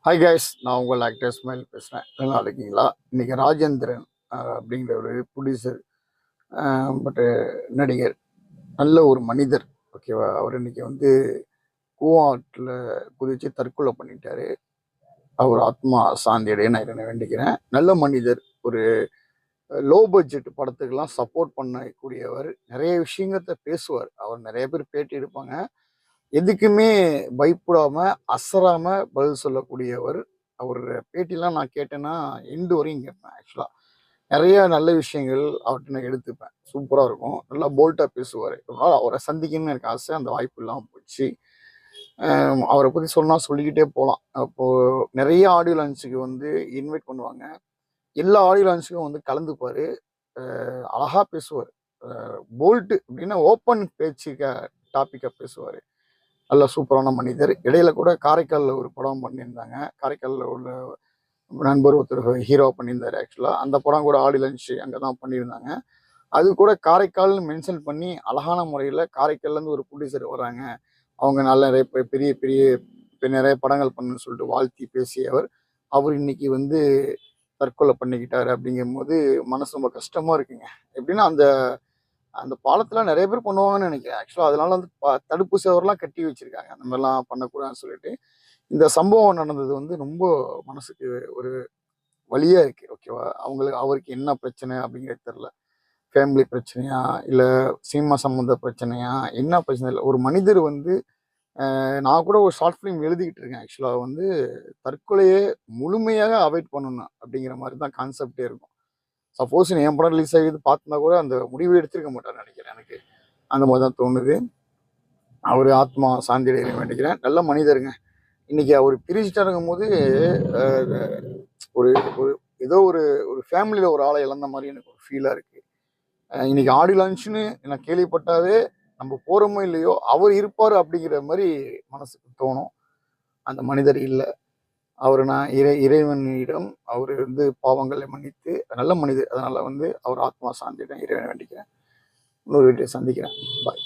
Hi guys, நான் உங்கள் actor smile பேசுகிறேன். நல்லா இருக்கீங்களா? இன்னைக்கு ராஜேந்திரன் அப்படிங்கிற ஒரு ப்ரொடியூசர், பட்டு நடிகர், நல்ல ஒரு மனிதர். ஓகேவா? அவர் இன்னைக்கு வந்து கூவாட்டில் குதித்து தற்கொலை பண்ணிட்டாரு. அவர் ஆத்மா சாந்தியடைய நான் இதை வேண்டிக்கிறேன். நல்ல மனிதர். ஒரு லோ பட்ஜெட் படத்துக்கெல்லாம் சப்போர்ட் பண்ணக்கூடியவர். நிறைய விஷயங்கள்த்த பேசுவார். அவர் நிறைய பேர் பேட்டி எடுப்பாங்க. எதுக்குமே பயப்படாம அசராம பதில் சொல்லக்கூடியவர். அவர் பேட்டிலாம் நான் கேட்டேன்னா எண்டு வரையும் கேட்பேன். ஆக்சுவலா நிறைய நல்ல விஷயங்கள் அவர்கிட்ட நான் எடுத்துப்பேன். சூப்பராக இருக்கும். நல்லா போல்ட்டாக பேசுவார். ஒரு நாள் அவரை சந்திக்கணும்னு எனக்கு ஆசை. அந்த வாய்ப்பு இல்லாமல் போச்சு. அவரை பற்றி சொன்னால் சொல்லிக்கிட்டே போகலாம். அப்போது நிறைய ஆடியோ லான்ச்சுக்கு வந்து இன்வைட் பண்ணுவாங்க. எல்லா ஆடியோ லான்ச்சுக்கும் வந்து கலந்துப்பார். அழகாக பேசுவார். போல்ட்டு அப்படின்னா ஓப்பன் பேச்சுக்க டாப்பிக்காக பேசுவார். நல்ல சூப்பரான மனிதர். இடையில கூட காரைக்காலில் ஒரு படம் பண்ணியிருந்தாங்க. காரைக்காலில் உள்ள நண்பர் ஒருத்தர் ஹீரோ பண்ணியிருந்தார். ஆக்சுவலாக அந்த படம் கூட ஆடி லஞ்ச் அங்கே தான் பண்ணியிருந்தாங்க. அது கூட காரைக்கால்னு மென்ஷன் பண்ணி அழகான முறையில் காரைக்கால்லேருந்து ஒரு ப்ரொடியூசர் வராங்க, அவங்க நல்ல நிறைய பெரிய பெரிய நிறைய படங்கள் பண்ணுன்னு சொல்லிட்டு வாழ்த்தி பேசியவர். அவர் இன்னைக்கு வந்து தற்கொலை பண்ணிக்கிட்டாரு. அப்படிங்கும்போது மனசு ரொம்ப கஷ்டமாக இருக்குங்க. எப்படின்னா அந்த அந்த பாலத்தில் நிறைய பேர் பண்ணுவாங்கன்னு நினைக்கிறேன். ஆக்சுவலாக அதனால வந்து தடுப்பு சுவர்லாம் கட்டி வச்சிருக்காங்க, அந்த மாதிரிலாம் பண்ணக்கூடாதுன்னு சொல்லிட்டு. இந்த சம்பவம் நடந்தது வந்து ரொம்ப மனசுக்கு ஒரு வலியா இருக்கு. ஓகேவா? அவருக்கு என்ன பிரச்சனை அப்படிங்கிறது தெரியல. ஃபேமிலி பிரச்சனையா, இல்லை சினிமா சம்மந்த பிரச்சனையா, என்ன பிரச்சனை இல்லை. ஒரு மனிதர் வந்து நான் கூட ஒரு ஷார்ட் ஃபிலிம் எழுதிக்கிட்டு இருக்கேன். ஆக்சுவலாக வந்து தற்கொலையே முழுமையாக அவாய்ட் பண்ணணும் அப்படிங்கிற மாதிரி தான் கான்செப்டே இருக்கும். சப்போஸ் என் படம் ரிலீஸ் ஆகிது பார்த்துனா கூட அந்த முடிவு எடுத்திருக்க மாட்டார்னு நினைக்கிறேன். எனக்கு அந்த மாதிரி தான் தோணுது. அவர் ஆத்மா சாந்தி அடைய வேண்டிக்கிறேன். நல்ல மனிதருங்க. இன்னைக்கு அவர் பிரிச்சுட்டாருங்கும் போது ஒரு ஒரு ஏதோ ஒரு ஒரு ஃபேமிலியில் ஒரு ஆளை இழந்த மாதிரி எனக்கு ஒரு ஃபீலாக இருக்குது. இன்னைக்கு ஆடி லான்ச்னு நான் கேள்விப்பட்டாவே நம்ம போகிறோமோ இல்லையோ அவர் இருப்பார் அப்படிங்கிற மாதிரி மனசுக்கு தோணும். அந்த மனிதர் இல்லை. அவர் நான் இறைவனிடம் அவர் வந்து பாவங்களை மன்னித்து நல்ல மனிதர். அதனால் வந்து அவர் ஆத்மா சாந்தியிடம் இறைவனை வேண்டிக்கிறேன். இன்னொரு வீட்டை சந்திக்கிறேன். பாய்.